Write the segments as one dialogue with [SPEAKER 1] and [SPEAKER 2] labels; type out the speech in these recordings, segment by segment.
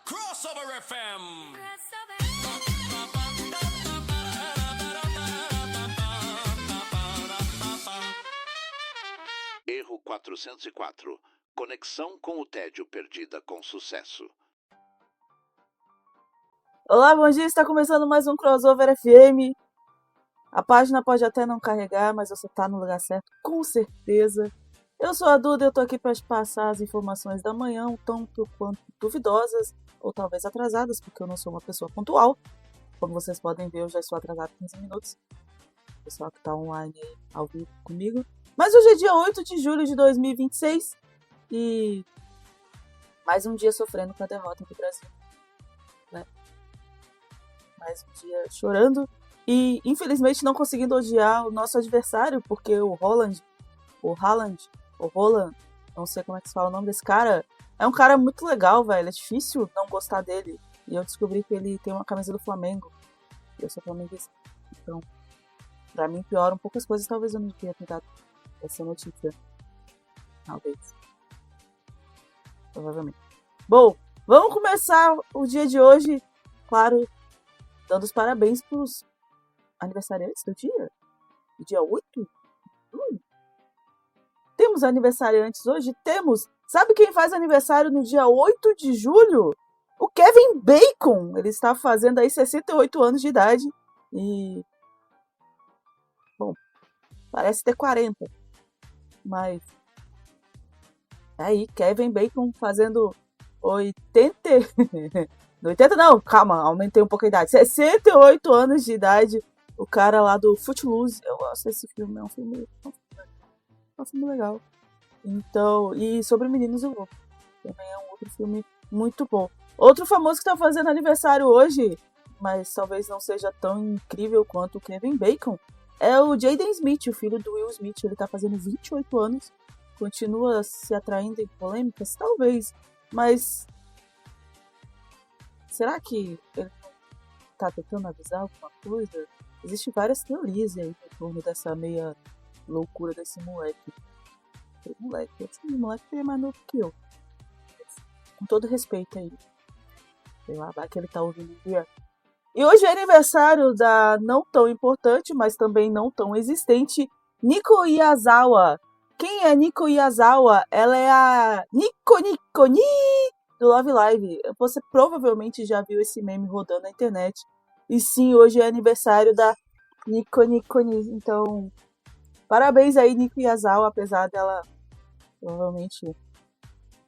[SPEAKER 1] Crossover FM.
[SPEAKER 2] Erro 404. Conexão com o tédio perdida com sucesso.
[SPEAKER 3] Olá, bom dia, está começando mais um Crossover FM. A página pode até não carregar, mas você está no lugar certo, com certeza. Eu sou a Duda e eu estou aqui para te passar as informações da manhã, um tanto quanto duvidosas, ou talvez atrasadas, porque eu não sou uma pessoa pontual. Como vocês podem ver, eu já estou atrasado 15 minutos. O pessoal que está online aí, ao vivo comigo. Mas hoje é dia 8 de julho de 2026 e mais um dia sofrendo com a derrota do Brasil, né? Mais um dia chorando e infelizmente não conseguindo odiar o nosso adversário, porque o Haaland, não sei como é que se fala o nome desse cara, é um cara muito legal, velho, é difícil não gostar dele. E eu descobri que ele tem uma camisa do Flamengo, e eu sou flamenguista, então pra mim pioram poucas coisas, talvez eu não tenha tentado essa notícia. Talvez. Provavelmente. Bom, vamos começar o dia de hoje, claro, dando os parabéns pros aniversariantes do dia. O dia 8? Temos aniversariantes hoje? Temos! Sabe quem faz aniversário no dia 8 de julho? O Kevin Bacon! Ele está fazendo aí 68 anos de idade e... bom, parece ter 40. Mas... aí, Kevin Bacon fazendo 80... 80 não, calma, aumentei um pouco a idade. 68 anos de idade. O cara lá do Footloose. Eu gosto desse filme, é um filme legal. Então, e sobre Meninos do Lobo. Também é um outro filme muito bom. Outro famoso que tá fazendo aniversário hoje, mas talvez não seja tão incrível quanto o Kevin Bacon, é o Jaden Smith, o filho do Will Smith. Ele tá fazendo 28 anos. Continua se atraindo em polêmicas? Talvez. Mas... será que ele tá tentando avisar alguma coisa? Existem várias teorias aí em torno dessa meia loucura desse moleque. Esse moleque é mais novo que eu. Com todo respeito aí. Sei lá, vai que ele tá ouvindo um dia. E hoje é aniversário da não tão importante, mas também não tão existente, Nico Yazawa. Quem é Nico Yazawa? Ela é a Nico Ni do Love Live. Você provavelmente já viu esse meme rodando na internet. E sim, hoje é aniversário da Nico Ni. Então, parabéns aí, Nico Yazawa, apesar dela provavelmente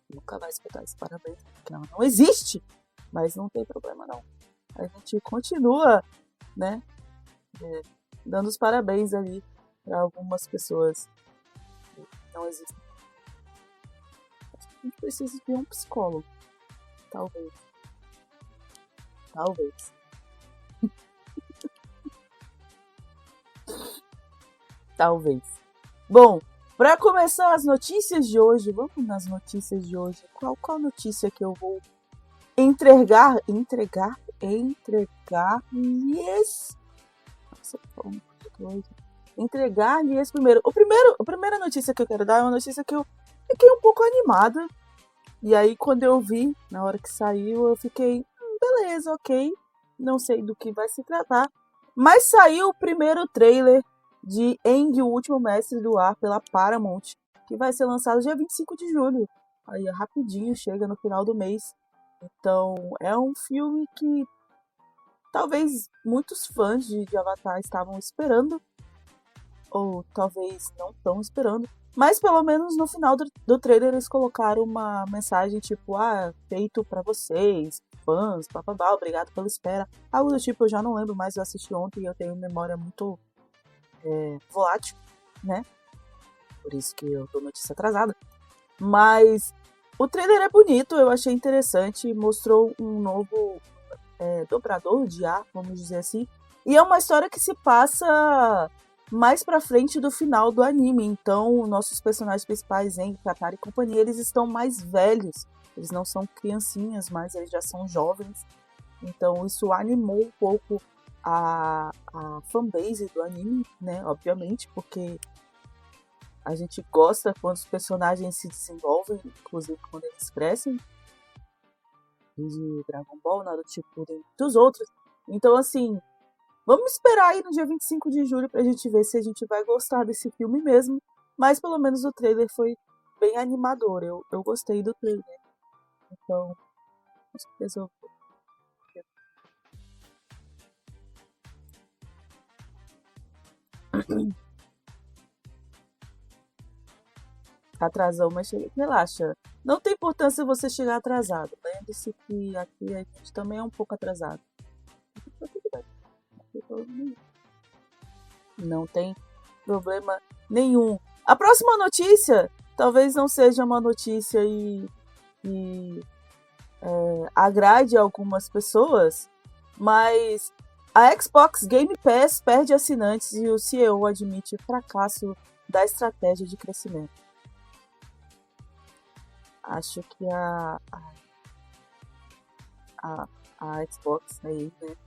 [SPEAKER 3] nunca vai escutar esse parabéns, porque ela não existe. Mas não tem problema não. A gente continua, né, dando os parabéns ali para algumas pessoas que não existem. Acho que a gente precisa de um psicólogo. Talvez. Talvez. Bom, para começar as notícias de hoje, vamos nas notícias de hoje. Qual notícia que eu vou entregar? Entregar-lhes. Nossa, entregar-lhes primeiro. A primeira notícia que eu quero dar é uma notícia que eu fiquei um pouco animada. E aí, quando eu vi, na hora que saiu, eu fiquei, beleza, ok. Não sei do que vai se tratar. Mas saiu o primeiro trailer de Aang, o Último Mestre do Ar, pela Paramount, que vai ser lançado dia 25 de julho. Aí, rapidinho, chega no final do mês. Então, é um filme que talvez muitos fãs de Avatar estavam esperando. Ou talvez não estão esperando. Mas pelo menos no final do trailer eles colocaram uma mensagem tipo, feito pra vocês, fãs, bababá, obrigado pela espera. Algo do tipo, eu já não lembro mais, eu assisti ontem e eu tenho memória muito volátil, né? Por isso que eu dou notícia atrasada. Mas o trailer é bonito, eu achei interessante, mostrou um novo dobrador de ar, vamos dizer assim. E é uma história que se passa mais pra frente do final do anime. Então, nossos personagens principais, Aang, Katara e companhia, eles estão mais velhos. Eles não são criancinhas, mas eles já são jovens. Então isso animou um pouco a fanbase do anime, né? Obviamente, porque a gente gosta quando os personagens se desenvolvem, inclusive quando eles crescem. De Dragon Ball, Naruto Shippuden e muitos outros. Então, assim, vamos esperar aí no dia 25 de julho pra gente ver se a gente vai gostar desse filme mesmo. Mas pelo menos o trailer foi bem animador. Eu gostei do trailer. Então, com certeza eu vou. Atrasou, mas relaxa. Não tem importância você chegar atrasado. Lembre-se que aqui a gente também é um pouco atrasado. Tá tudo bem. Não tem problema nenhum. Não tem problema nenhum. A próxima notícia talvez não seja uma notícia e agrade algumas pessoas, mas a Xbox Game Pass perde assinantes e o CEO admite fracasso da estratégia de crescimento. Acho que a Xbox aí, né,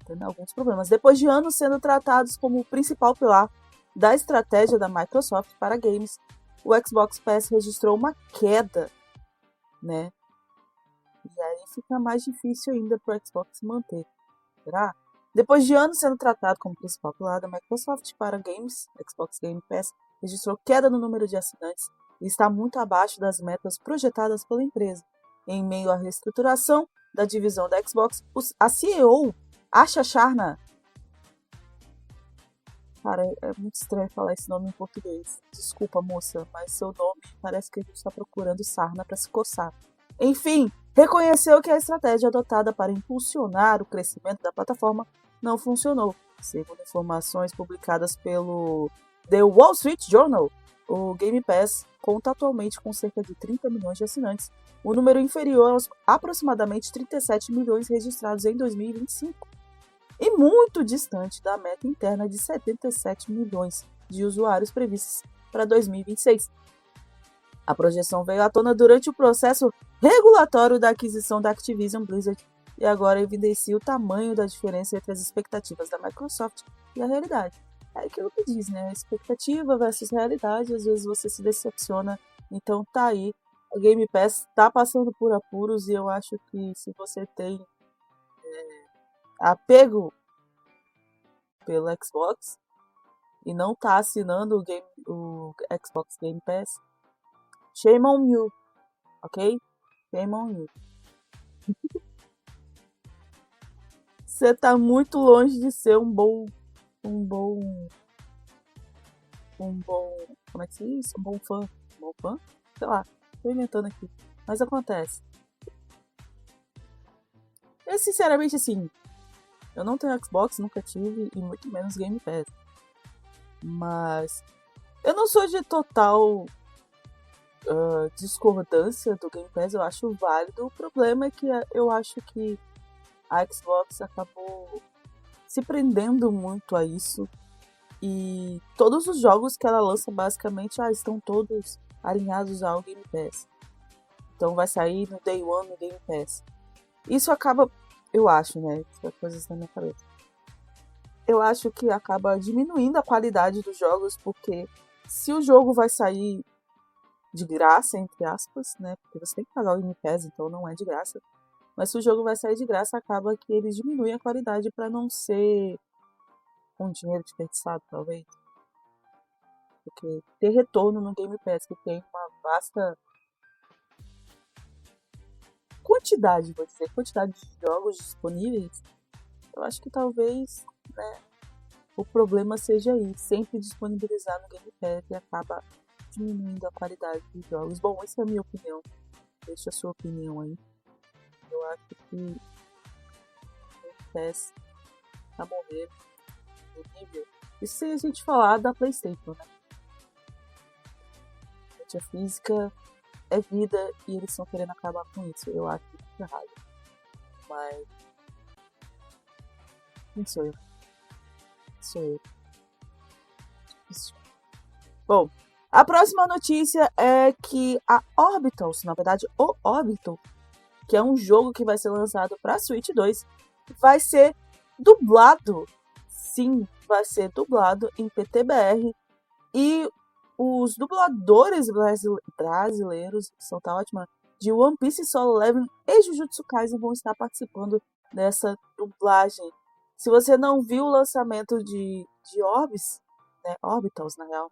[SPEAKER 3] tendo alguns problemas. Depois de anos sendo tratados como o principal pilar da estratégia da Microsoft para games, o Xbox Pass registrou uma queda, né? E aí fica mais difícil ainda para o Xbox manter. Será? Depois de anos sendo tratado como principal pilar da Microsoft para games, Xbox Game Pass registrou queda no número de assinantes e está muito abaixo das metas projetadas pela empresa. Em meio à reestruturação da divisão da Xbox, a CEO, Asha Sharma, cara, é muito estranho falar esse nome em português. Desculpa, moça, mas seu nome parece que a gente está procurando sarna para se coçar. Enfim, reconheceu que a estratégia adotada para impulsionar o crescimento da plataforma não funcionou. Segundo informações publicadas pelo The Wall Street Journal, o Game Pass conta atualmente com cerca de 30 milhões de assinantes, um número inferior aos aproximadamente 37 milhões registrados em 2025, e muito distante da meta interna de 77 milhões de usuários previstos para 2026. A projeção veio à tona durante o processo regulatório da aquisição da Activision Blizzard e agora evidencia o tamanho da diferença entre as expectativas da Microsoft e a realidade. É aquilo que diz, né? Expectativa versus realidade, às vezes você se decepciona. Então tá aí, a Game Pass tá passando por apuros e eu acho que se você tem apego pelo Xbox e não tá assinando o Xbox Game Pass, shame on you, ok? Shame on you. Você tá muito longe de ser um bom, como é que se diz? Um bom fã. Um bom fã? Sei lá, tô inventando aqui. Mas acontece. Eu, sinceramente, assim, eu não tenho Xbox, nunca tive, e muito menos Game Pass. Mas eu não sou de total discordância do Game Pass, eu acho válido. O problema é que eu acho que a Xbox acabou se prendendo muito a isso. E todos os jogos que ela lança, basicamente, estão todos alinhados ao Game Pass. Então vai sair no Day One no Game Pass. Isso acaba, eu acho, né? Coisas na minha cabeça. Eu acho que acaba diminuindo a qualidade dos jogos, porque se o jogo vai sair de graça, entre aspas, né? Porque você tem que pagar o Game Pass, então não é de graça. Mas se o jogo vai sair de graça, acaba que eles diminuem a qualidade para não ser com dinheiro desperdiçado, talvez. Porque ter retorno no Game Pass, que tem uma vasta quantidade de jogos disponíveis, eu acho que talvez, né, o problema seja aí, sempre disponibilizar no Game Pass e acaba diminuindo a qualidade dos jogos. Bom, essa é a minha opinião. Deixa a sua opinião aí. Eu acho que o Game Pass tá morrendo no nível. Isso se a gente falar da PlayStation, né? A mídia física é vida e eles estão querendo acabar com isso. Eu acho que é errado. Mas não sou eu. Sou eu. Bom, a próxima notícia é que a Orbitals, na verdade, o Orbital, que é um jogo que vai ser lançado para Switch 2, vai ser dublado. Sim, vai ser dublado em PTBR. E os dubladores brasileiros, são tá ótima, de One Piece, Solo Leveling e Jujutsu Kaisen vão estar participando dessa dublagem. Se você não viu o lançamento de Orbs, né, Orbitals na real,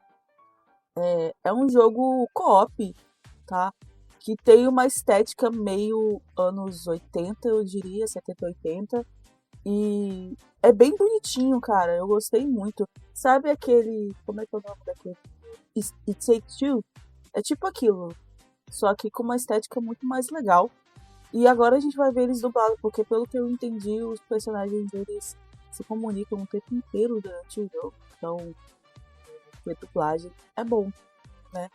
[SPEAKER 3] é um jogo co-op, tá? Que tem uma estética meio anos 80, eu diria, 70, 80. E é bem bonitinho, cara. Eu gostei muito. Sabe aquele... Como é que é o nome daquele? It Takes Two? É tipo aquilo. Só que com uma estética muito mais legal. E agora a gente vai ver eles dublados, porque pelo que eu entendi, os personagens deles se comunicam o tempo inteiro durante o jogo. Então, a dublagem é bom, né?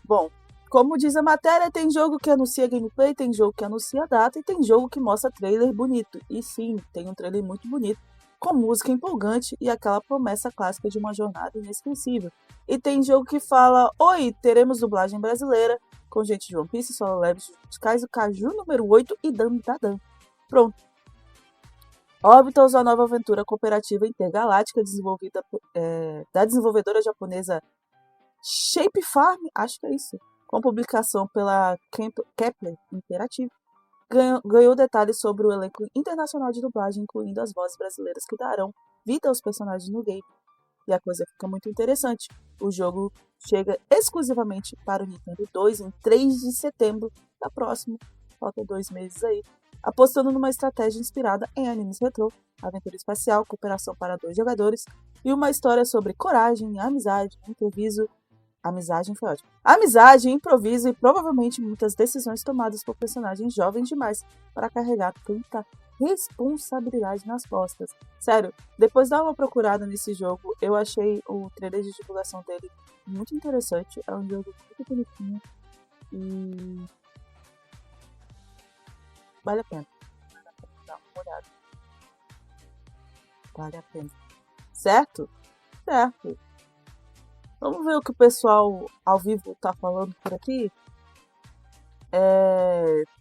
[SPEAKER 3] Bom, como diz a matéria, tem jogo que anuncia gameplay, tem jogo que anuncia data e tem jogo que mostra trailer bonito. E sim, tem um trailer muito bonito, com música empolgante e aquela promessa clássica de uma jornada inesquecível. E tem jogo que fala: oi, teremos dublagem brasileira, com gente de One Piece, Solo Leveling, Jujutsu Kaisen, Caju número 8 e Dan Dadan. Pronto. Orbitals, a nova aventura cooperativa intergaláctica desenvolvida da desenvolvedora japonesa Shape Farm, acho que é isso, com publicação pela Kepler Interactive, ganhou detalhes sobre o elenco internacional de dublagem, incluindo as vozes brasileiras que darão vida aos personagens no game. E a coisa fica muito interessante. O jogo chega exclusivamente para o Nintendo 2 em 3 de setembro da próxima, falta 2 meses aí, apostando numa estratégia inspirada em animes retrô, aventura espacial, cooperação para 2 jogadores e uma história sobre coragem, amizade, improviso. Amizade foi ótimo. Amizade, improviso e provavelmente muitas decisões tomadas por personagens jovens demais para carregar tanta responsabilidade nas costas. Sério, depois de dar uma procurada nesse jogo, eu achei o trailer de divulgação dele muito interessante. É um jogo muito bonitinho e vale a pena. Dá uma olhada. Vale a pena. Certo? Certo. Vamos ver o que o pessoal ao vivo tá falando por aqui.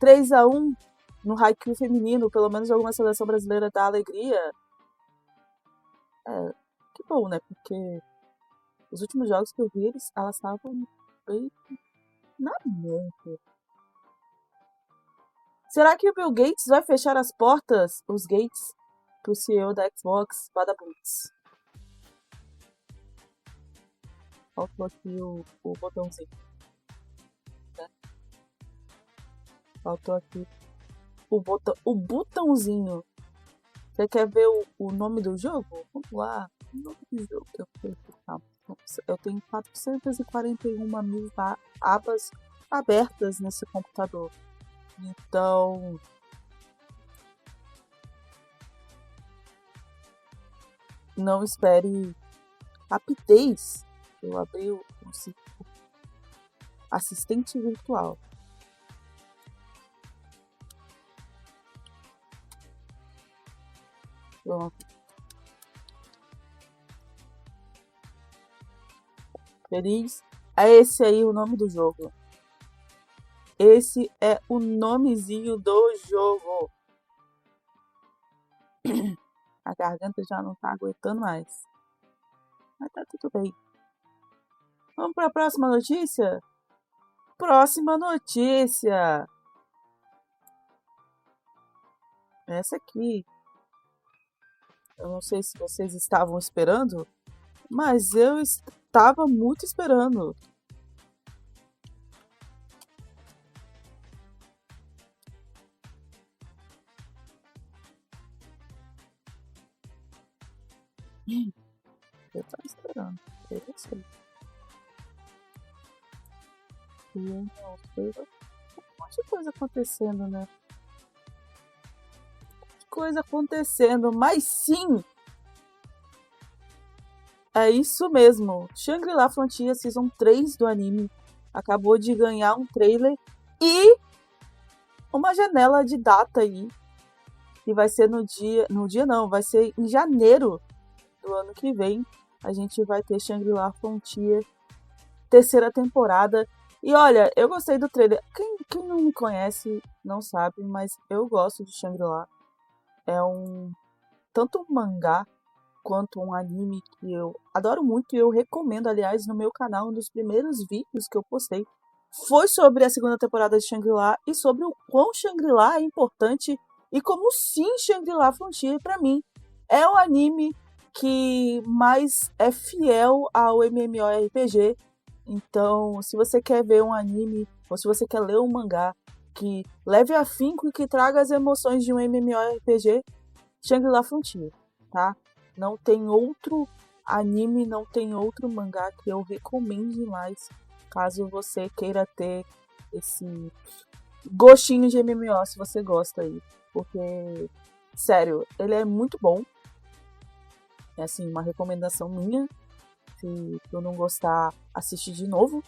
[SPEAKER 3] 3-1 no Haikyuu feminino, pelo menos alguma seleção brasileira dá alegria. Que bom, né? Porque os últimos jogos que eu vi, elas estavam bem na mente. Será que o Bill Gates vai fechar as portas, os gates, pro CEO da Xbox, Badabunts? Faltou aqui o botãozinho. Né? Faltou aqui o botãozinho. Você quer ver o nome do jogo? Vamos lá. O nome do jogo que eu tenho 441 mil abas abertas nesse computador. Então, não espere rapidez. Eu abri o assistente virtual. Pronto. Feliz? É esse aí o nome do jogo. Esse é o nomezinho do jogo. A garganta já não tá aguentando mais. Mas tá tudo bem. Vamos para a próxima notícia? Próxima notícia. Essa aqui. Eu não sei se vocês estavam esperando, mas eu estava muito esperando. Eu estava esperando. Eu não sei. E eu não sei. Um monte de coisa acontecendo, né? Coisa acontecendo, mas sim, é isso mesmo. Shangri-La Frontier Season 3 do anime acabou de ganhar um trailer e uma janela de data aí, que vai ser vai ser em janeiro do ano que vem. A gente vai ter Shangri-La Frontier terceira temporada E olha, eu gostei do trailer. Quem não me conhece não sabe, mas eu gosto de Shangri-La. É tanto um mangá quanto um anime que eu adoro muito e eu recomendo, aliás, no meu canal, um dos primeiros vídeos que eu postei foi sobre a segunda temporada de Shangri-La e sobre o quão Shangri-La é importante e como sim Shangri-La Frontier pra mim é o anime que mais é fiel ao MMORPG. Então, se você quer ver um anime ou se você quer ler um mangá que leve afinco e que traga as emoções de um MMORPG, Shangri-La Frontier, tá? Não tem outro anime, não tem outro mangá que eu recomende mais, caso você queira ter esse gostinho de MMO, se você gosta aí. Porque, sério, ele é muito bom. É assim, uma recomendação minha. Se eu não gostar, assiste de novo.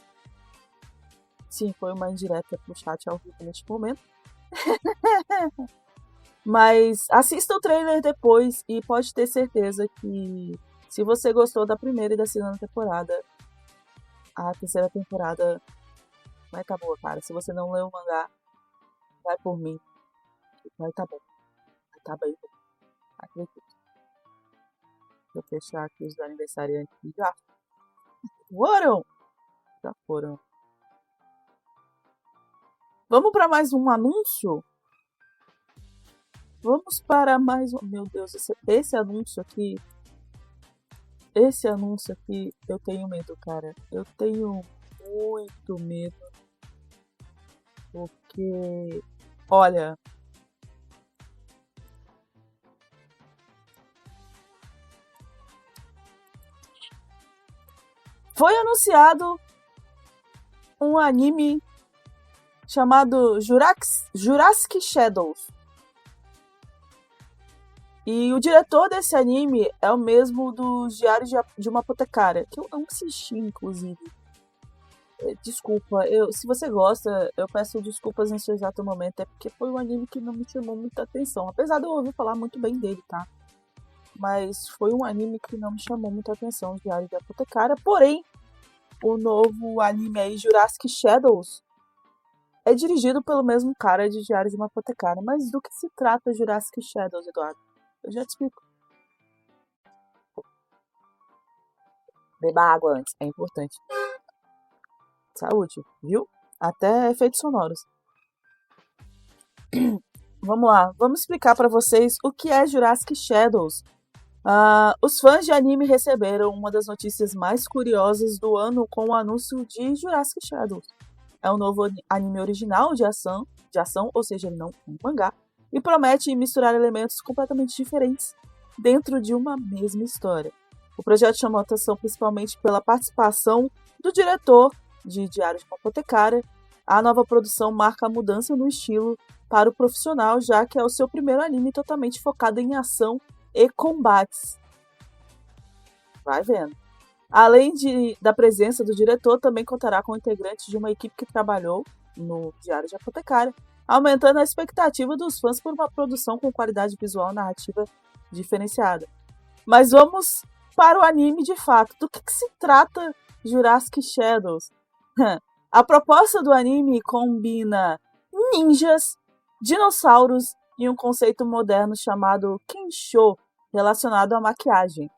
[SPEAKER 3] Sim, foi uma indireta pro chat ao vivo neste momento. Mas assista o trailer depois e pode ter certeza que se você gostou da primeira e da segunda temporada, a terceira temporada vai tá boa, cara. Se você não leu o mangá, vai por mim. Vai tá bom. Vai tá bem bom. Acredito. Vou fechar aqui os aniversariantes que já foram. Já foram. Vamos para mais um anúncio? Vamos para mais um. Meu Deus, esse anúncio aqui. Esse anúncio aqui, eu tenho medo, cara. Eu tenho muito medo. Porque, olha, foi anunciado um anime chamado Jurassic Shadows. E o diretor desse anime é o mesmo dos Diários de uma Apotecária, que eu não assisti, inclusive. Desculpa, se você gosta, eu peço desculpas nesse exato momento, é porque foi um anime que não me chamou muita atenção. Apesar de eu ouvir falar muito bem dele, tá? Mas foi um anime que não me chamou muita atenção, Diário de Apotecária. Porém, o novo anime aí, Jurassic Shadows, é dirigido pelo mesmo cara de Diário de uma Apotecária. Mas do que se trata Jurassic Shadows, Eduardo? Eu já te explico. Beba água antes, é importante. Saúde, viu? Até efeitos sonoros. Vamos lá, vamos explicar para vocês o que é Jurassic Shadows. Os fãs de anime receberam uma das notícias mais curiosas do ano com o anúncio de Jurassic Shadows. É um novo anime original de ação, ou seja, ele não é um mangá, e promete misturar elementos completamente diferentes dentro de uma mesma história. O projeto chamou a atenção principalmente pela participação do diretor de Diário de uma Apotecária. A nova produção marca a mudança no estilo para o profissional, já que é o seu primeiro anime totalmente focado em ação e combates. Vai vendo. Além da presença do diretor, também contará com integrantes de uma equipe que trabalhou no Diário de Apotecária, aumentando a expectativa dos fãs por uma produção com qualidade visual e narrativa diferenciada. Mas vamos para o anime de fato. Do que se trata Jurassic Shadows? A proposta do anime combina ninjas, dinossauros e um conceito moderno chamado Kensho, relacionado à maquiagem.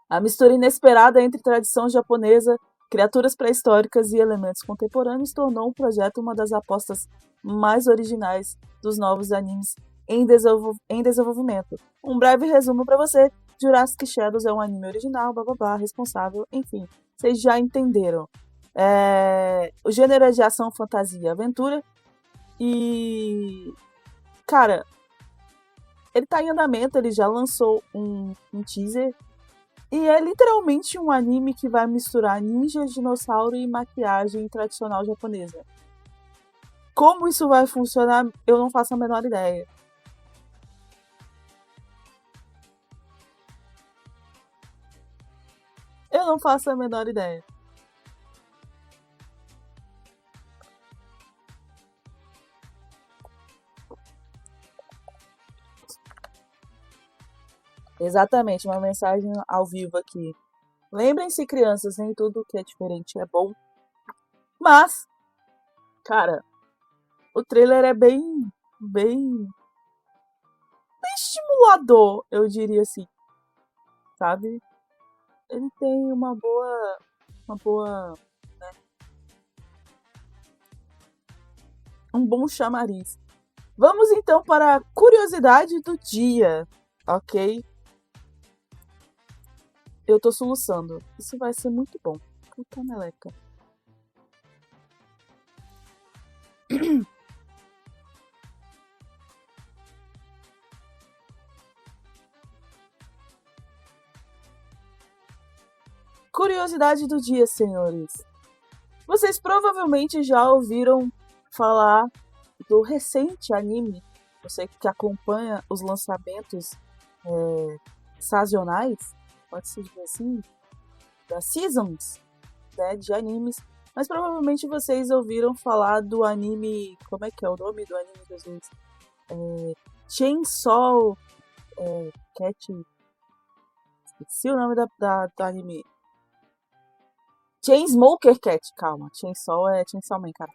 [SPEAKER 3] A mistura inesperada entre tradição japonesa, criaturas pré-históricas e elementos contemporâneos tornou o projeto uma das apostas mais originais dos novos animes em desenvolvimento. Um breve resumo para você: Jurassic Shadows é um anime original, responsável, enfim, vocês já entenderam. O gênero é de ação, fantasia e aventura. E, cara, ele tá em andamento, ele já lançou um teaser. E é literalmente um anime que vai misturar ninja, dinossauro e maquiagem tradicional japonesa. Como isso vai funcionar, eu não faço a menor ideia. Eu não faço a menor ideia. Exatamente, uma mensagem ao vivo aqui. Lembrem-se, crianças, nem tudo que é diferente é bom. Mas, cara, o trailer é bem estimulador, eu diria assim, sabe? Ele tem uma boa, um bom chamariz. Vamos então para a curiosidade do dia, ok? Eu tô soluçando. Isso vai ser muito bom. Puta meleca. Curiosidade do dia, senhores. Vocês provavelmente já ouviram falar do recente anime. Você que acompanha os lançamentos sazonais, pode-se dizer assim, das seasons, né, de animes. Mas provavelmente vocês ouviram falar do anime. Como é que é o nome do anime, Jesus? Chainsaw Cat. Esqueci o nome do anime. Chainsmoker Cat, calma. Chainsaw é Chainsaw Man, cara.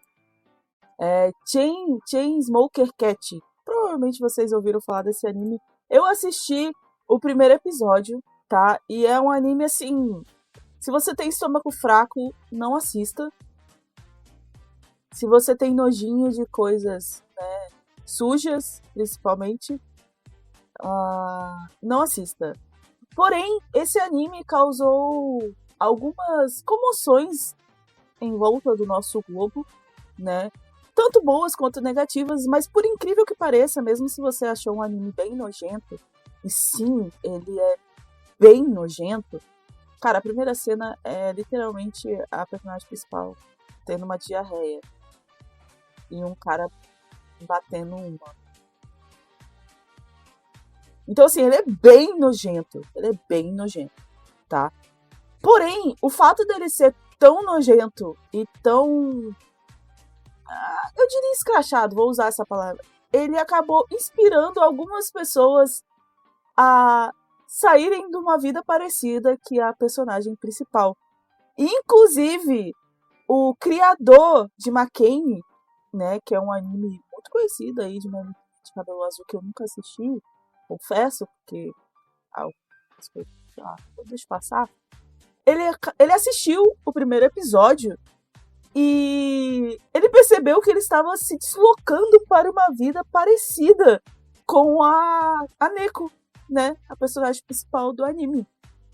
[SPEAKER 3] Chainsmoker Cat. Provavelmente vocês ouviram falar desse anime. Eu assisti o primeiro episódio, tá? E é um anime assim. Se você tem estômago fraco, não assista. Se você tem nojinho de coisas, né, sujas, principalmente, não assista. Porém, esse anime causou algumas comoções em volta do nosso globo, né? Tanto boas quanto negativas, mas por incrível que pareça, mesmo se você achou um anime bem nojento, e sim, ele é bem nojento, cara, a primeira cena é literalmente a personagem principal tendo uma diarreia e um cara batendo uma. Então, assim, ele é bem nojento. Ele é bem nojento, tá? Porém, o fato dele ser tão nojento e tão... eu diria escrachado, vou usar essa palavra. Ele acabou inspirando algumas pessoas a saírem de uma vida parecida que a personagem principal. Inclusive, o criador de Makeni, né, que é um anime muito conhecido aí de menino de cabelo azul que eu nunca assisti, confesso, porque deixa eu passar. Ele assistiu o primeiro episódio e ele percebeu que ele estava se deslocando para uma vida parecida com a Neko, né, a personagem principal do anime.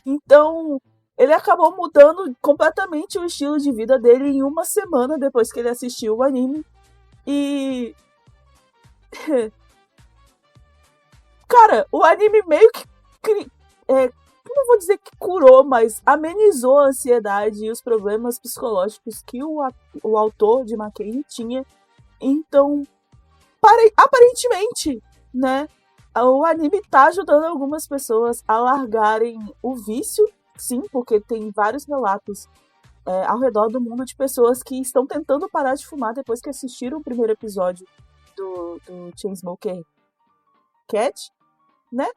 [SPEAKER 3] Então, ele acabou mudando completamente o estilo de vida dele em uma semana depois que ele assistiu o anime. E... cara, o anime meio que... não vou dizer que curou, mas amenizou a ansiedade e os problemas psicológicos que o autor de Makeni tinha. Então, aparentemente, né, o anime tá ajudando algumas pessoas a largarem o vício, sim, porque tem vários relatos ao redor do mundo de pessoas que estão tentando parar de fumar depois que assistiram o primeiro episódio do Chainsmoker Cat, né?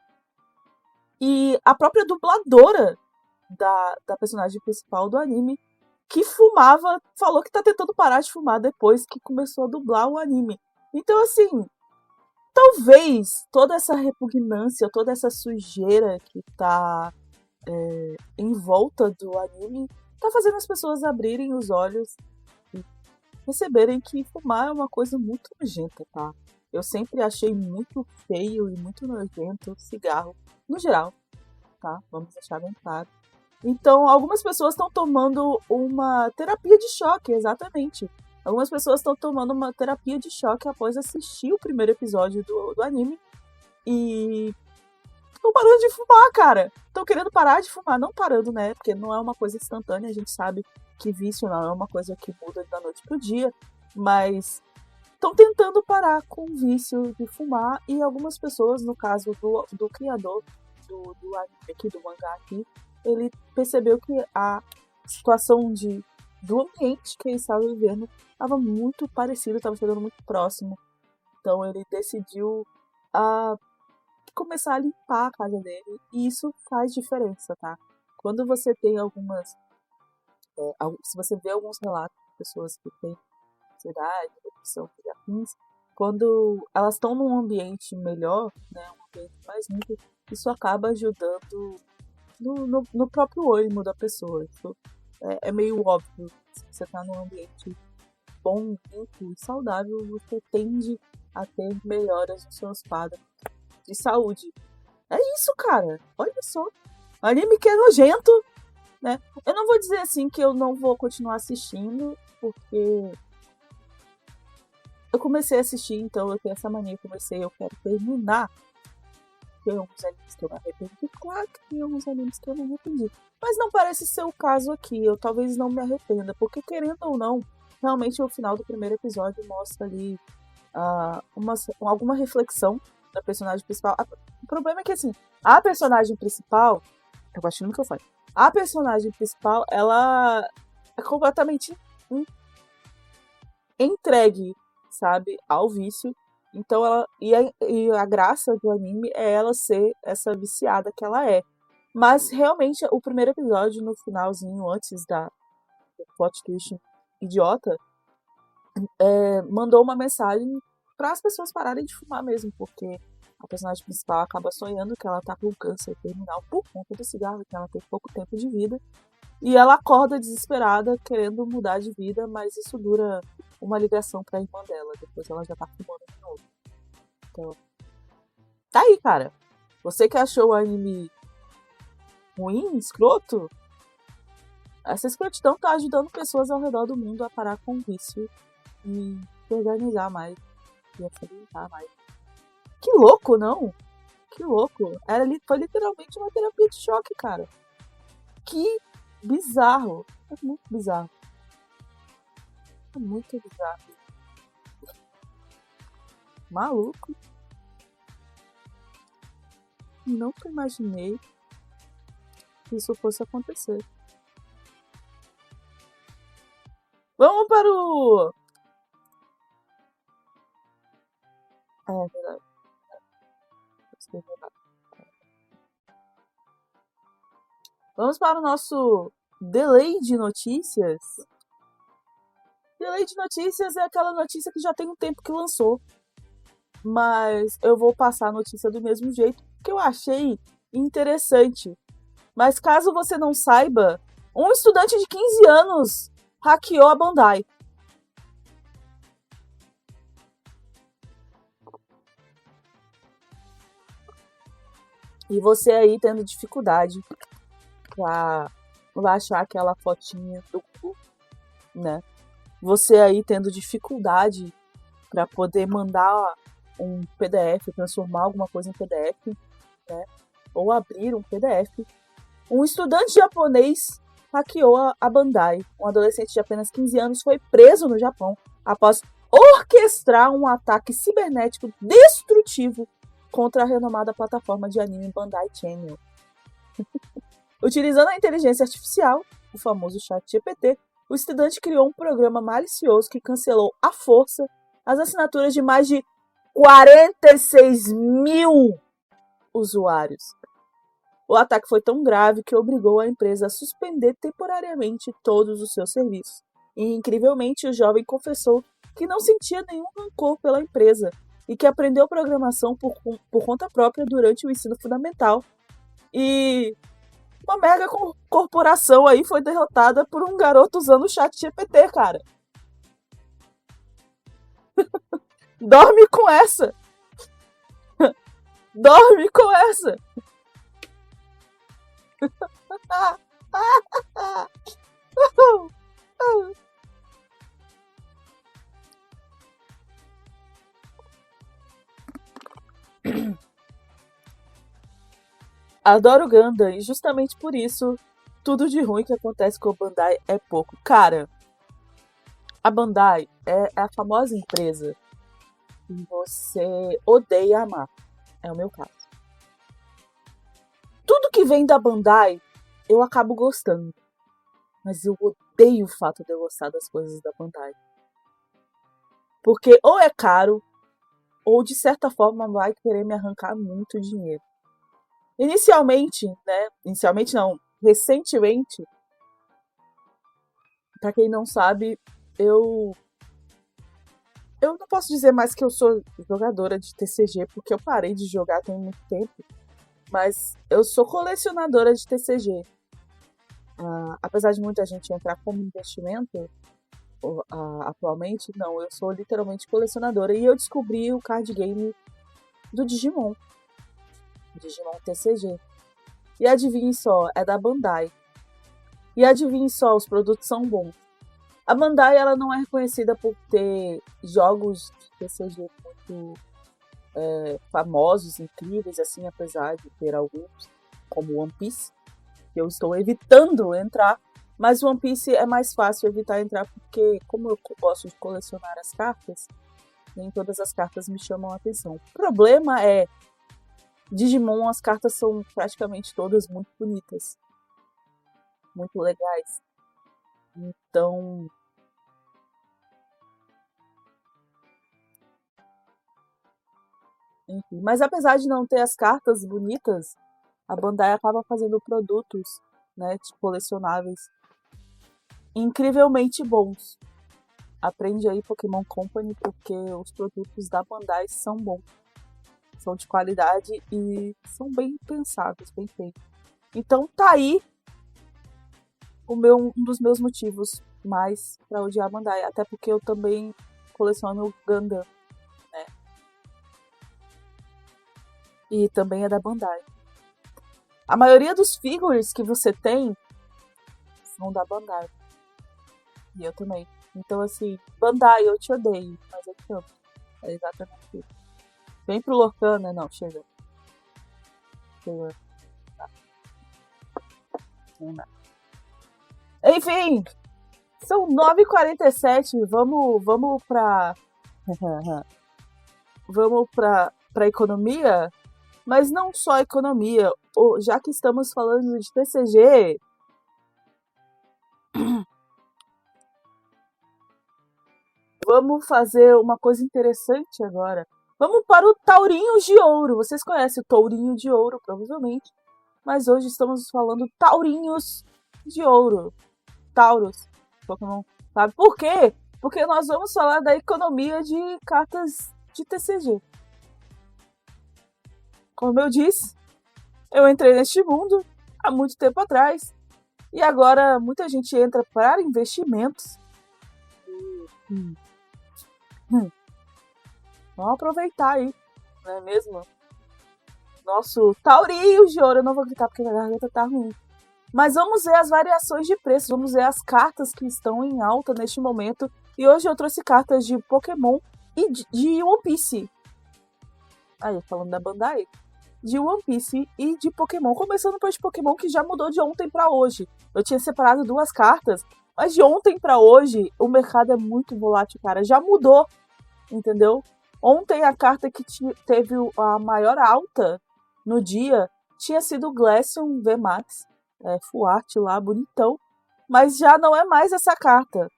[SPEAKER 3] E a própria dubladora da personagem principal do anime, que fumava, falou que tá tentando parar de fumar depois que começou a dublar o anime. Então, assim, talvez toda essa repugnância, toda essa sujeira que tá em volta do anime tá fazendo as pessoas abrirem os olhos e perceberem que fumar é uma coisa muito nojenta, tá? Eu sempre achei muito feio e muito nojento cigarro, no geral, tá? Vamos deixar bem claro. Então, algumas pessoas estão tomando uma terapia de choque, exatamente. Algumas pessoas estão tomando uma terapia de choque após assistir o primeiro episódio do anime e estão parando de fumar, cara. Estão querendo parar de fumar, não parando, né? Porque não é uma coisa instantânea, a gente sabe que vício não é uma coisa que muda da noite pro dia, mas estão tentando parar com o vício de fumar e algumas pessoas, no caso do criador do anime aqui, do mangá aqui, ele percebeu que a situação do ambiente que ele estava vivendo estava muito parecido, estava chegando muito próximo. Então ele decidiu começar a limpar a casa dele. E isso faz diferença, tá? quando você tem algumas. Se você vê alguns relatos de pessoas que têm ansiedade, depressão e afins, quando elas estão num ambiente melhor, né, um ambiente mais limpo, isso acaba ajudando no próprio ânimo da pessoa. Isso é meio óbvio. Se você está num ambiente bom, limpo e saudável, você tende a ter melhoras nos seus quadros de saúde. É isso, cara. Olha só. Anime que é nojento, né? Eu não vou dizer assim que eu não vou continuar assistindo, porque eu comecei a assistir, então eu tenho essa mania, eu quero terminar. Tem alguns animes que eu me arrependi, claro que tem alguns animes que eu me arrependi. Mas não parece ser o caso aqui, eu talvez não me arrependa, porque querendo ou não, realmente o final do primeiro episódio mostra ali alguma reflexão da personagem principal. O problema é que assim, a personagem principal, eu gosto do que eu falo, a personagem principal, ela é completamente entregue, sabe, ao vício. Então e a graça do anime é ela ser essa viciada que ela é. Mas realmente o primeiro episódio, no finalzinho, antes do plot twist idiota, mandou uma mensagem para as pessoas pararem de fumar mesmo, porque a personagem principal acaba sonhando que ela tá com câncer terminal por conta do cigarro, que ela tem pouco tempo de vida. E ela acorda desesperada, querendo mudar de vida, mas isso dura uma ligação pra irmã dela. Depois ela já tá fumando de novo. Então, tá aí, cara. Você que achou o anime ruim, escroto, essa escrotidão tá ajudando pessoas ao redor do mundo a parar com o vício e se organizar mais e a facilitar mais. Que louco, não? Que louco. Foi literalmente uma terapia de choque, cara. Que bizarro. É muito bizarro. É muito bizarro. Maluco. Nunca imaginei que isso fosse acontecer. Vamos para o... É verdade. Vamos para o nosso delay de notícias. Delay de notícias é aquela notícia que já tem um tempo que lançou. Mas eu vou passar a notícia do mesmo jeito, que eu achei interessante. Mas caso você não saiba, um estudante de 15 anos hackeou a Bandai. E você aí tendo dificuldade pra baixar aquela fotinha do Google, né? Você aí tendo dificuldade para poder mandar um PDF, transformar alguma coisa em PDF, né? Ou abrir um PDF. Um estudante japonês hackeou a Bandai. Um adolescente de apenas 15 anos foi preso no Japão após orquestrar um ataque cibernético destrutivo contra a renomada plataforma de anime Bandai Channel. Utilizando a inteligência artificial, o famoso ChatGPT, o estudante criou um programa malicioso que cancelou à força as assinaturas de mais de 46 mil usuários. O ataque foi tão grave que obrigou a empresa a suspender temporariamente todos os seus serviços. E, incrivelmente, o jovem confessou que não sentia nenhum rancor pela empresa e que aprendeu programação por conta própria durante o ensino fundamental. E uma mega corporação aí foi derrotada por um garoto usando o ChatGPT, cara. Dorme com essa! Dorme com essa! Adoro Gundam e justamente por isso tudo de ruim que acontece com a Bandai é pouco. Cara, a Bandai é a famosa empresa que você odeia amar. É o meu caso. Tudo que vem da Bandai eu acabo gostando. Mas eu odeio o fato de eu gostar das coisas da Bandai. Porque ou é caro, ou de certa forma vai querer me arrancar muito dinheiro. Inicialmente não, recentemente, pra quem não sabe, eu não posso dizer mais que eu sou jogadora de TCG, porque eu parei de jogar tem muito tempo, mas eu sou colecionadora de TCG. Apesar de muita gente entrar como investimento, atualmente, não, eu sou literalmente colecionadora. E eu descobri o card game do Digimon TCG. E adivinhe só, é da Bandai. E adivinhe só, os produtos são bons. A Bandai, ela não é reconhecida por ter jogos de TCG muito famosos, incríveis, assim, apesar de ter alguns, como One Piece, que eu estou evitando entrar. Mas One Piece é mais fácil evitar entrar porque, como eu gosto de colecionar as cartas, nem todas as cartas me chamam a atenção. O problema é, Digimon, as cartas são praticamente todas muito bonitas, muito legais. Então, enfim. Mas apesar de não ter as cartas bonitas, a Bandai acaba fazendo produtos, né, de colecionáveis incrivelmente bons. Aprende aí Pokémon Company, porque os produtos da Bandai são bons. São de qualidade e são bem pensados, bem feitos. Então tá aí um dos meus motivos mais pra odiar a Bandai. Até porque eu também coleciono Gundam, né? E também é da Bandai. A maioria dos figures que você tem são da Bandai. E eu também. Então, assim, Bandai, eu te odeio, mas eu te amo. É exatamente isso. Vem pro Lorcana. Não, chega. Chega. Não dá. Enfim, são 9h47. Vamos pra... vamos pra economia? Mas não só economia. Já que estamos falando de TCG... Vamos fazer uma coisa interessante agora. Vamos para o Taurinhos de Ouro. Vocês conhecem o Tourinho de Ouro, provavelmente. Mas hoje estamos falando Taurinhos de Ouro. Tauros. Pokémon. Sabe por quê? Porque nós vamos falar da economia de cartas de TCG. Como eu disse, eu entrei neste mundo há muito tempo atrás. E agora muita gente entra para investimentos. Vamos aproveitar aí, não é mesmo? Nosso Taurinho de Ouro. Eu não vou gritar porque a garganta tá ruim. Mas vamos ver as variações de preço. Vamos ver as cartas que estão em alta neste momento. E hoje eu trouxe cartas de Pokémon e de One Piece. Aí, falando da Bandai. De One Piece e de Pokémon. Começando por de Pokémon, que já mudou de ontem pra hoje. Eu tinha separado 2 cartas. Mas de ontem pra hoje, o mercado é muito volátil, cara. Já mudou, entendeu? Ontem a carta que teve a maior alta no dia tinha sido o Glaceon VMAX. Full art lá, bonitão. Mas já não é mais essa carta.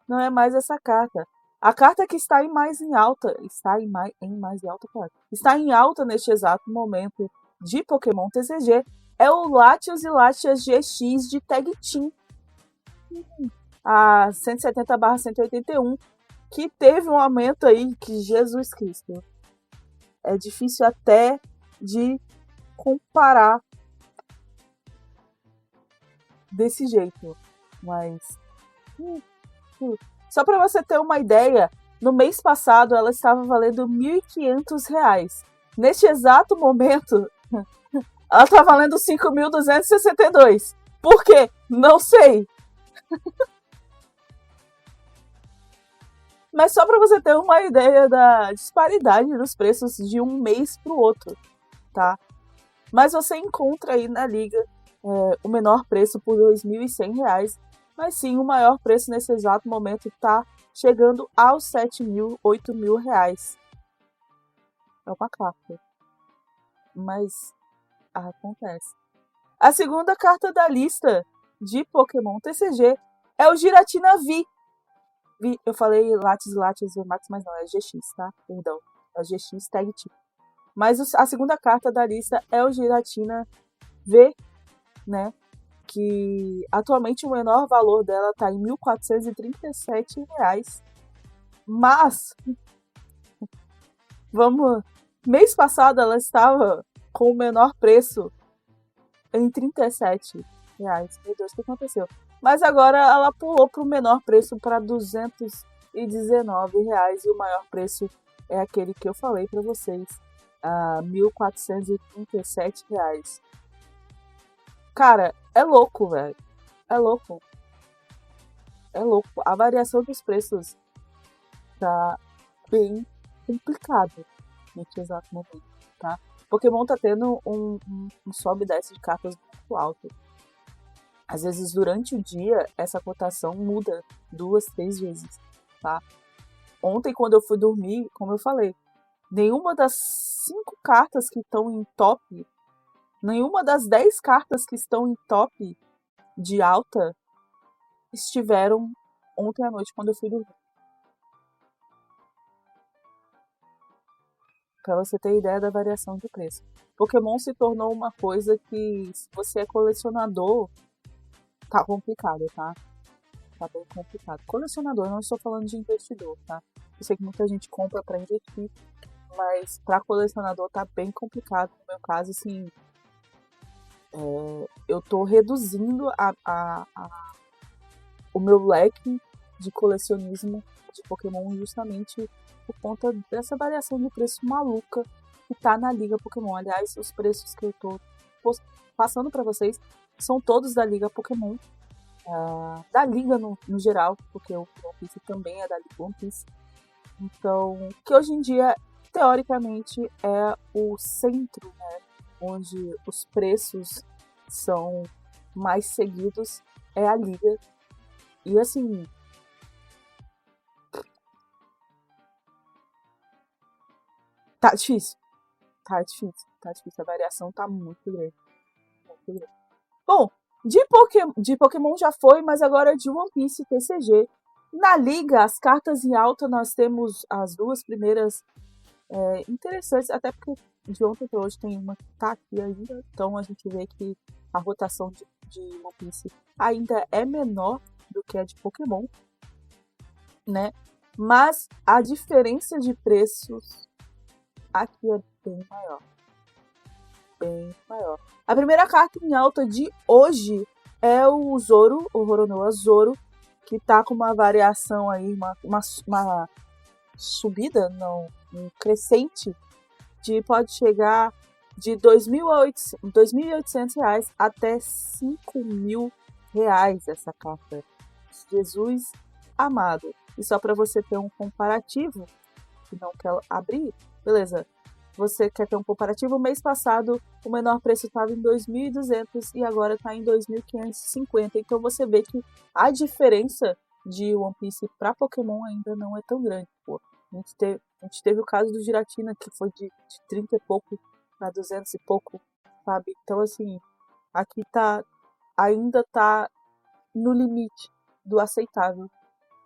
[SPEAKER 3] Não é mais essa carta. A carta que está em alta, está em alta neste exato momento de Pokémon TCG, é o Latios e Latias GX de Tag Team. A 170/181, que teve um aumento aí que Jesus Cristo. É difícil até de comparar desse jeito. Mas só para você ter uma ideia, no mês passado ela estava valendo R$ 1.500. Neste exato momento, ela está valendo 5.262. Por quê? Não sei. Mas só para você ter uma ideia da disparidade dos preços de um mês para o outro, tá? Mas você encontra aí na liga o menor preço por R$ 2.100, mas sim, o maior preço nesse exato momento está chegando aos R$ 7.000, R$ 8.000. É uma carta. Mas acontece. A segunda carta da lista de Pokémon TCG é o Giratina V. Eu falei Latias VMAX, mas não, é GX, tá? Perdão. É o GX Tag Team. Mas a segunda carta da lista é o Giratina V, né? que atualmente o menor valor dela está em R$ 1.437. Mas, mês passado ela estava com o menor preço em R$ 37. Meu Deus, o que aconteceu? Mas agora ela pulou para o menor preço para R$ 219. E o maior preço é aquele que eu falei para vocês, R$ 1.437. Cara, é louco, velho. É louco. É louco. A variação dos preços tá bem complicado nesse exato momento, tá? Pokémon tá tendo um sobe e desce de cartas muito alto. Às vezes, durante o dia, essa cotação muda 2, 3 vezes, tá? Ontem, quando eu fui dormir, como eu falei, nenhuma das 5 cartas que estão em top, nenhuma das 10 cartas que estão em top de alta estiveram ontem à noite, quando eu fui dormir. Pra você ter ideia da variação de preço. Pokémon se tornou uma coisa que, se você é colecionador, tá complicado, tá? Tá bem complicado. Colecionador, não estou falando de investidor, tá? Eu sei que muita gente compra pra investir, mas pra colecionador tá bem complicado. No meu caso, assim, eu tô reduzindo o meu leque de colecionismo de Pokémon justamente por conta dessa variação de preço maluca que tá na Liga Pokémon. Aliás, os preços que eu tô passando pra vocês são todos da Liga Pokémon, da Liga no geral, porque o One Piece também é da Liga One Piece. Então, que hoje em dia, teoricamente, é o centro, né, onde os preços são mais seguidos, é a Liga. E assim, tá difícil. A variação tá muito grande. Muito grande. Bom, de Pokémon já foi, mas agora de One Piece TCG. Na Liga, as cartas em alta, nós temos as duas primeiras interessantes, até porque de ontem para hoje tem uma que tá aqui ainda. Então a gente vê que a rotação de One Piece ainda é menor do que a de Pokémon, né? Mas a diferença de preços aqui é bem maior. Bem maior. A primeira carta em alta de hoje é o Zoro, o Roronoa Zoro, que tá com uma variação aí, uma subida, não, um crescente, pode chegar de R$ 2.800 até R$ 5.000 essa carta. Jesus amado. E só para você ter um comparativo, que não quer abrir, beleza. Você quer ter um comparativo? Mês passado, o menor preço estava em 2.200 e agora está em 2.550. Então você vê que a diferença de One Piece para Pokémon ainda não é tão grande. Pô. A gente teve o caso do Giratina, que foi de 30 e pouco para 200 e pouco, sabe? Então, assim, aqui ainda tá no limite do aceitável,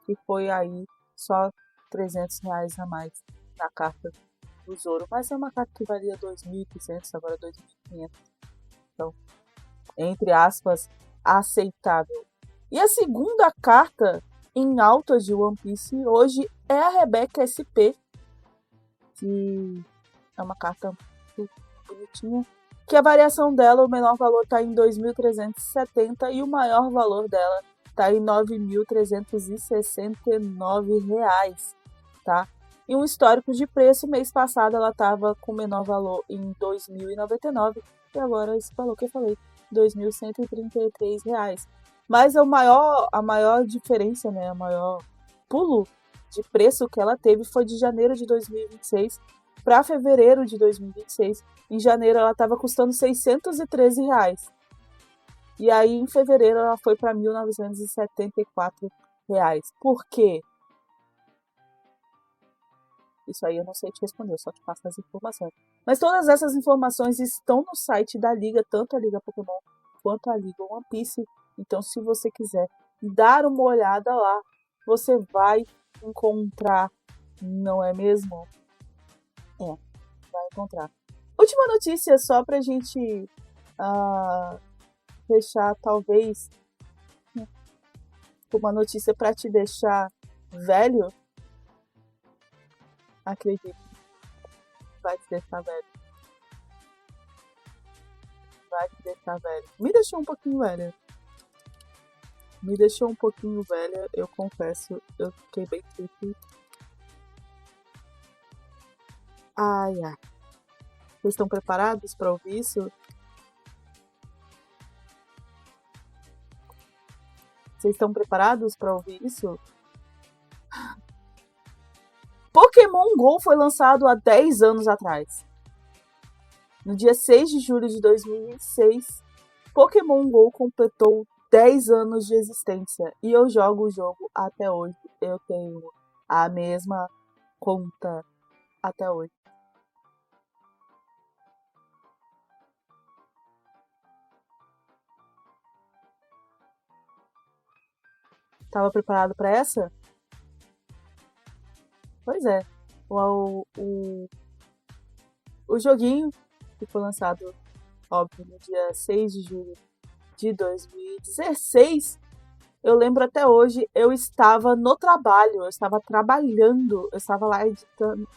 [SPEAKER 3] que foi aí só R$ 300 a mais na carta do Zoro. Mas é uma carta que valia 2.200, agora 2.500. Então, entre aspas, aceitável. E a segunda carta em alta de One Piece hoje é a Rebecca SP, que é uma carta muito bonitinha, que a variação dela, o menor valor está em 2.370 e o maior valor dela está em R$ 9.369, tá? E um histórico de preço, mês passado ela estava com o menor valor em R$ 2.099 e agora esse valor que eu falei, R$ 2.133. Mas a maior diferença, né, o maior pulo de preço que ela teve foi de janeiro de 2026 para fevereiro de 2026. Em janeiro ela estava custando R$ 613. E aí em fevereiro ela foi para R$ 1.974. Por quê? Isso aí eu não sei te responder, eu só te passo as informações. Mas todas essas informações estão no site da Liga, tanto a Liga Pokémon quanto a Liga One Piece. Então, se você quiser dar uma olhada lá, você vai encontrar, não é mesmo? Vai encontrar. Última notícia, só pra gente deixar, talvez, uma notícia pra te deixar velho, acredite, vai te deixar velho. Vai te deixar velho. Me deixou um pouquinho velha. Eu confesso. Eu fiquei bem triste. Ai, ai. Vocês estão preparados pra ouvir isso? Pokémon GO foi lançado há 10 anos atrás. No dia 6 de julho de 2006, Pokémon GO completou 10 anos de existência e eu jogo o jogo até hoje. Eu tenho a mesma conta até hoje. Tava preparado para essa? Pois é. O joguinho que foi lançado, óbvio, no dia 6 de julho de 2016, eu lembro até hoje, eu estava no trabalho, eu estava trabalhando, eu estava lá editando,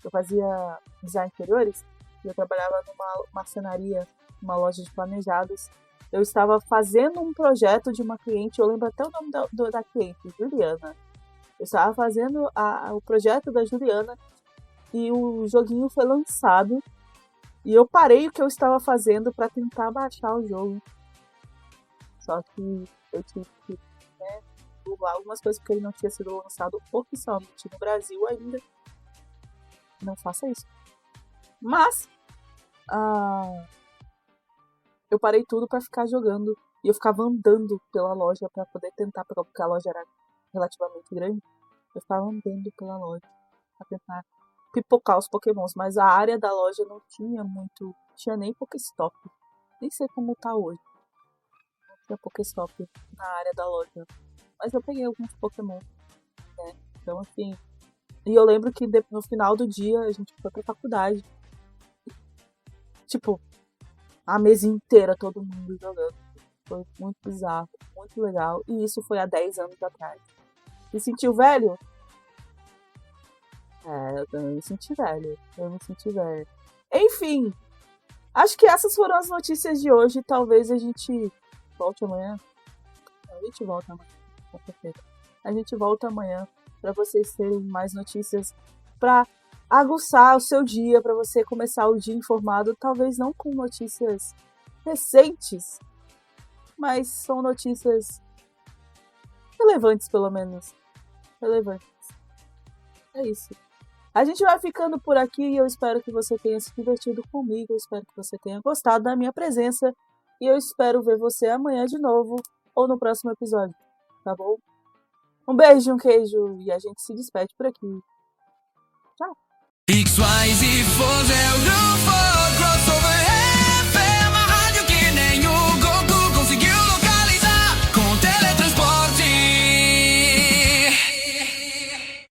[SPEAKER 3] eu fazia design de interiores, eu trabalhava numa marcenaria, uma loja de planejados. Eu estava fazendo um projeto de uma cliente, eu lembro até o nome da cliente, Juliana. Eu estava fazendo o projeto da Juliana e o joguinho foi lançado. E eu parei o que eu estava fazendo para tentar baixar o jogo. Só que eu tive que burlar algumas coisas porque ele não tinha sido lançado oficialmente no Brasil ainda. Não faça isso. Mas eu parei tudo para ficar jogando. E eu ficava andando pela loja para poder tentar, porque a loja era relativamente grande. Eu ficava andando pela loja para tentar pipocar os pokémons, mas a área da loja não tinha nem Pokéstop. Nem sei como tá hoje. Não tinha Pokéstop na área da loja. Mas eu peguei alguns pokémon, né? Então, assim... E eu lembro que no final do dia a gente foi pra faculdade. Tipo, a mesa inteira, todo mundo jogando. Foi muito bizarro, muito legal. E isso foi há 10 anos atrás. Me sentiu velho? Eu também me senti velho. Enfim, acho que essas foram as notícias de hoje. Talvez a gente volte amanhã. A gente volta amanhã. Perfeito. A gente volta amanhã para vocês terem mais notícias para aguçar o seu dia, para você começar o dia informado. Talvez não com notícias recentes, mas são notícias relevantes, pelo menos. Relevantes. É isso. A gente vai ficando por aqui e eu espero que você tenha se divertido comigo, eu espero que você tenha gostado da minha presença e eu espero ver você amanhã de novo ou no próximo episódio, tá bom? Um beijo, um queijo e a gente se despede por aqui. Tchau!
[SPEAKER 1] XYZ for